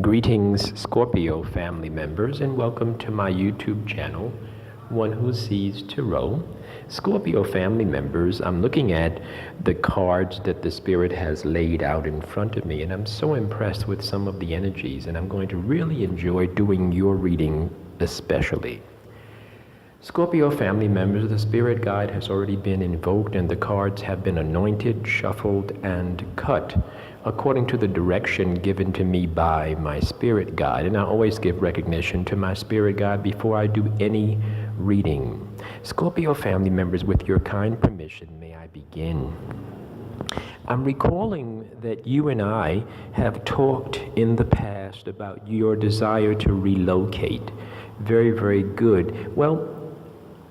Greetings, Scorpio family members, and welcome to my YouTube channel, One Who Sees Tarot. Scorpio family members, I'm looking at the cards that the Spirit has laid out in front of me, and I'm so impressed with some of the energies, and I'm going to really enjoy doing your reading especially. Scorpio family members, the Spirit Guide has already been invoked and the cards have been anointed, shuffled, and cut according to the direction given to me by my Spirit Guide. And I always give recognition to my Spirit Guide before I do any reading. Scorpio family members, with your kind permission, may I begin? I'm recalling that you and I have talked in the past about your desire to relocate. Very, very good. Well,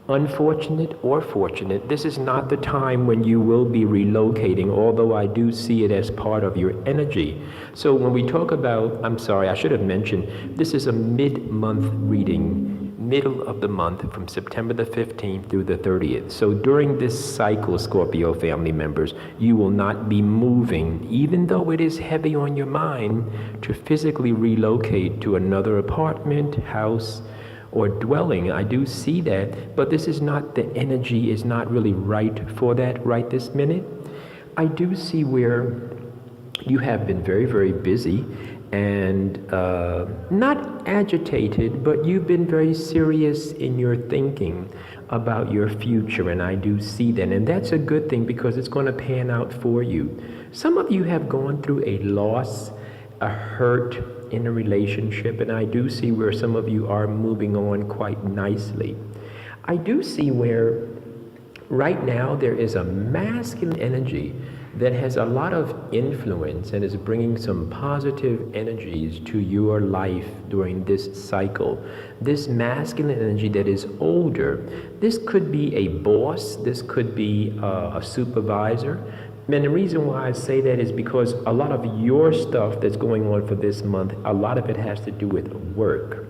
unfortunate or fortunate, this is not the time when you will be relocating, although I do see it as part of your energy. So when we talk about, I'm sorry, I should have mentioned, this is a mid-month reading, middle of the month from September the 15th through the 30th. So during this cycle, Scorpio family members, you will not be moving, even though it is heavy on your mind, to physically relocate to another apartment, house, or dwelling. I do see that, but this is not, the energy is not really right for that right this minute. I do see where you have been very, very busy and not agitated, but you've been very serious in your thinking about your future, and I do see that, and that's a good thing because it's going to pan out for you. Some of you have gone through a loss, a hurt in a relationship, and I do see where some of you are moving on quite nicely. I do see where right now there is a masculine energy that has a lot of influence and is bringing some positive energies to your life during this cycle. This masculine energy that is older, this could be a boss, this could be a supervisor. And the reason why I say that is because a lot of your stuff that's going on for this month, a lot of it has to do with work.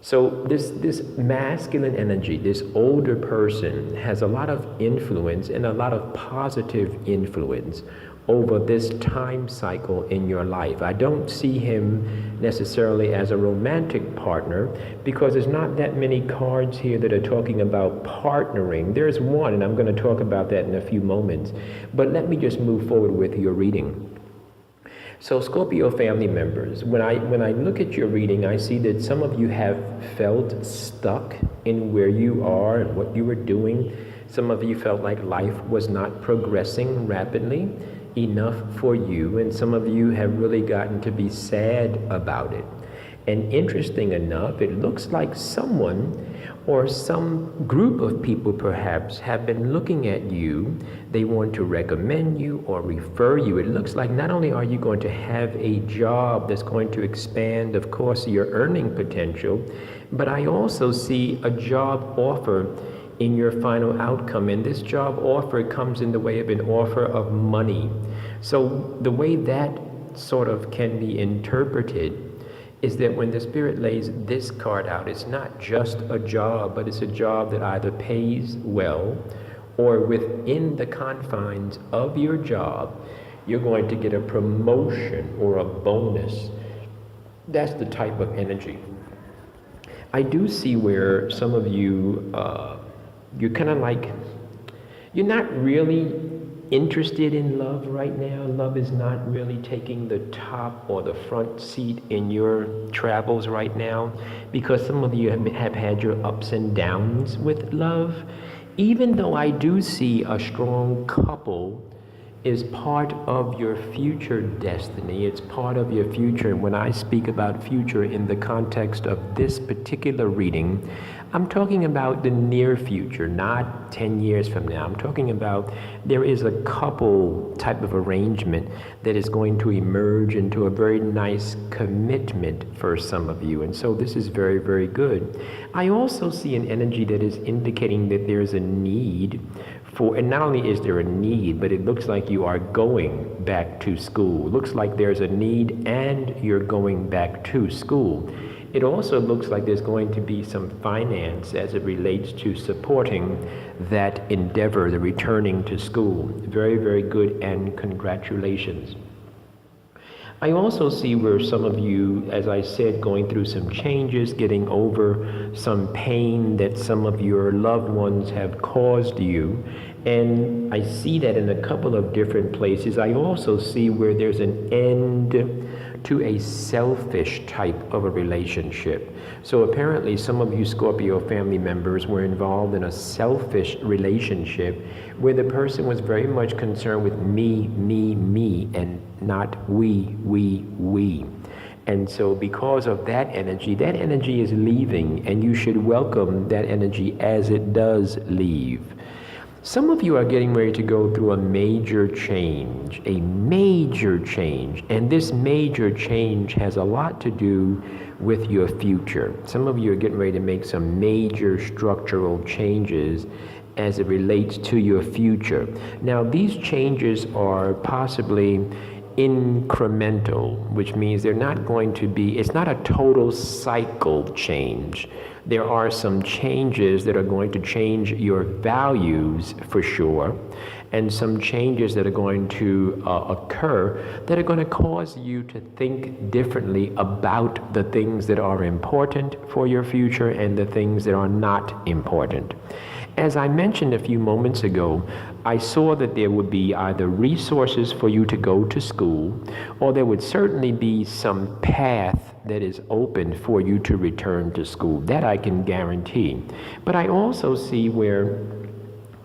So this masculine energy, this older person has a lot of influence and a lot of positive influence over this time cycle in your life. I don't see him necessarily as a romantic partner because there's not that many cards here that are talking about partnering. There's one, and I'm going to talk about that in a few moments. But let me just move forward with your reading. So Scorpio family members, when I look at your reading, I see that some of you have felt stuck in where you are and what you were doing. Some of you felt like life was not progressing rapidly enough for you, and some of you have really gotten to be sad about it. And interesting enough, it looks like someone or some group of people perhaps have been looking at you. They want to recommend you or refer you. It looks like not only are you going to have a job that's going to expand, of course, your earning potential, but I also see a job offer in your final outcome, and this job offer comes in the way of an offer of money. So the way that sort of can be interpreted is that when the Spirit lays this card out, it's not just a job, but it's a job that either pays well, or within the confines of your job, you're going to get a promotion or a bonus. That's the type of energy. I do see where some of you, you're kind of like, you're not really interested in love right now. Love is not really taking the top or the front seat in your travels right now, because some of you have had your ups and downs with love. Even though I do see a strong couple is part of your future destiny. It's part of your future. And when I speak about future in the context of this particular reading, I'm talking about the near future, not 10 years from now. I'm talking about there is a couple type of arrangement that is going to emerge into a very nice commitment for some of you. And so this is very, very good. I also see an energy that is indicating that there's a need for, and not only is there a need, but it looks like you are going back to school. It looks like there's a need and you're going back to school. It also looks like there's going to be some finance as it relates to supporting that endeavor, the returning to school. Very, very good, and congratulations. I also see where some of you, as I said, going through some changes, getting over some pain that some of your loved ones have caused you. And I see that in a couple of different places. I also see where there's an end to a selfish type of a relationship. So apparently some of you Scorpio family members were involved in a selfish relationship where the person was very much concerned with me, and not we. And so because of that energy is leaving, and you should welcome that energy as it does leave. Some of you are getting ready to go through a major change, and this major change has a lot to do with your future. Some of you are getting ready to make some major structural changes as it relates to your future. Now, these changes are possibly incremental, which means they're not going to be, it's not a total cycle change. There are some changes that are going to change your values for sure, and some changes that are going to occur that are going to cause you to think differently about the things that are important for your future and the things that are not important. As I mentioned a few moments ago, I saw that there would be either resources for you to go to school, or there would certainly be some path that is open for you to return to school. That I can guarantee. But I also see where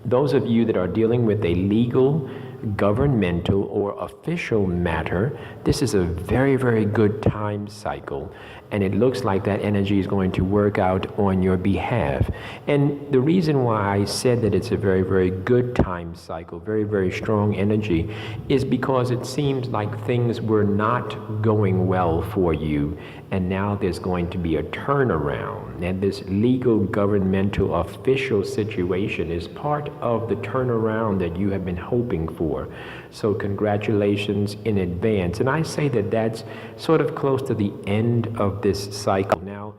those of you that are dealing with a legal, governmental, or official matter, this is a very, very good time cycle. And it looks like that energy is going to work out on your behalf. And the reason why I said that it's a very, very good time cycle, very, very strong energy, is because it seems like things were not going well for you. And now there's going to be a turnaround. And this legal, governmental, official situation is part of the turnaround that you have been hoping for. So congratulations in advance. And I say that that's sort of close to the end of this cycle. Now,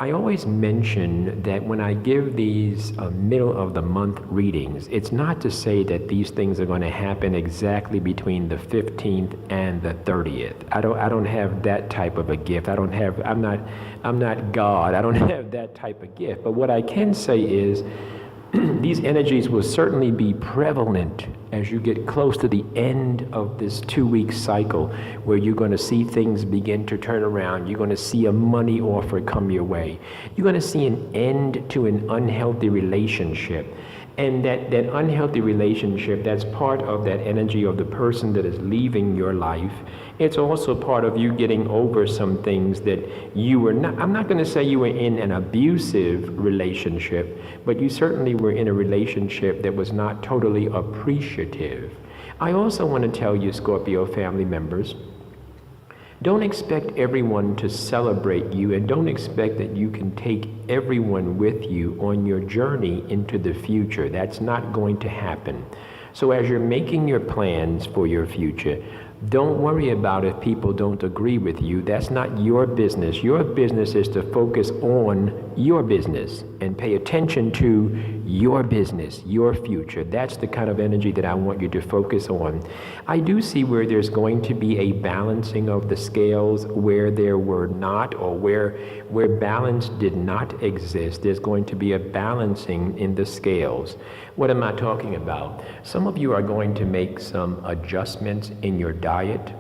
I always mention that when I give these middle of the month readings, it's not to say that these things are going to happen exactly between the 15th and the 30th. I don't have that type of a gift. I'm not God. I don't have that type of gift. But what I can say is these energies will certainly be prevalent as you get close to the end of this 2-week cycle, where you're going to see things begin to turn around. You're going to see a money offer come your way. You're going to see an end to an unhealthy relationship. And that unhealthy relationship, that's part of that energy of the person that is leaving your life. It's also part of you getting over some things that you were not, I'm not going to say you were in an abusive relationship, but you certainly were in a relationship that was not totally appreciative. I also want to tell you, Scorpio family members, don't expect everyone to celebrate you, and don't expect that you can take everyone with you on your journey into the future. That's not going to happen. So as you're making your plans for your future, don't worry about if people don't agree with you. That's not your business. Your business is to focus on your business and pay attention to your business, your future. That's the kind of energy that I want you to focus on. I do see where there's going to be a balancing of the scales where there were not, or where balance did not exist. There's going to be a balancing in the scales. What am I talking about? Some of you are going to make some adjustments in your diet.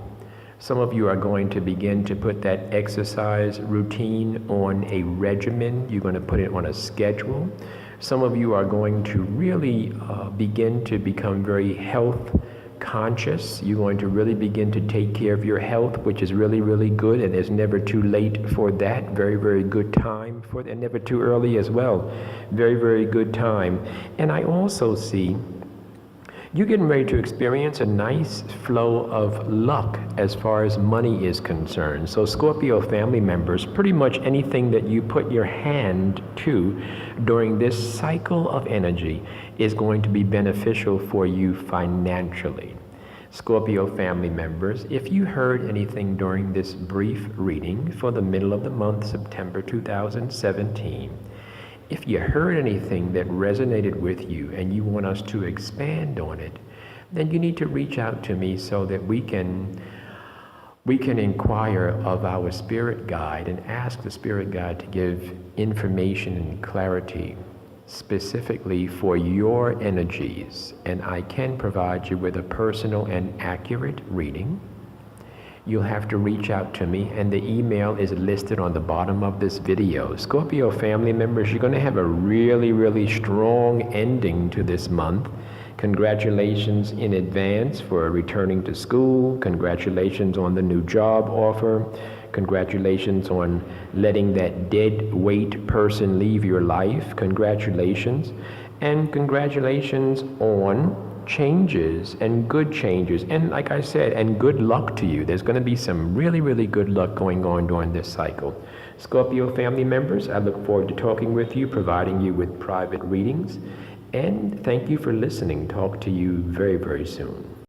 Some of you are going to begin to put that exercise routine on a regimen. You're going to put it on a schedule. Some of you are going to really begin to become very health conscious. You're going to really begin to take care of your health, which is really, really good, and it's never too late for that. Very, very good time for that, and never too early as well. Very, very good time. And I also see you're getting ready to experience a nice flow of luck as far as money is concerned. So Scorpio family members, pretty much anything that you put your hand to during this cycle of energy is going to be beneficial for you financially. Scorpio family members, if you heard anything during this brief reading for the middle of the month, September 2017, if you heard anything that resonated with you and you want us to expand on it, then you need to reach out to me so that we can we can inquire of our spirit guide and ask the spirit guide to give information and clarity specifically for your energies, and I can provide you with a personal and accurate reading. You'll have to reach out to me, and the email is listed on the bottom of this video. Scorpio family members, you're going to have a really, really strong ending to this month. Congratulations in advance for returning to school. Congratulations on the new job offer. Congratulations on letting that dead weight person leave your life. Congratulations. And congratulations on changes and good changes. And like I said, and good luck to you. There's going to be some really, really good luck going on during this cycle. Scorpio family members, I look forward to talking with you, providing you with private readings. And thank you for listening. Talk to you very, very soon.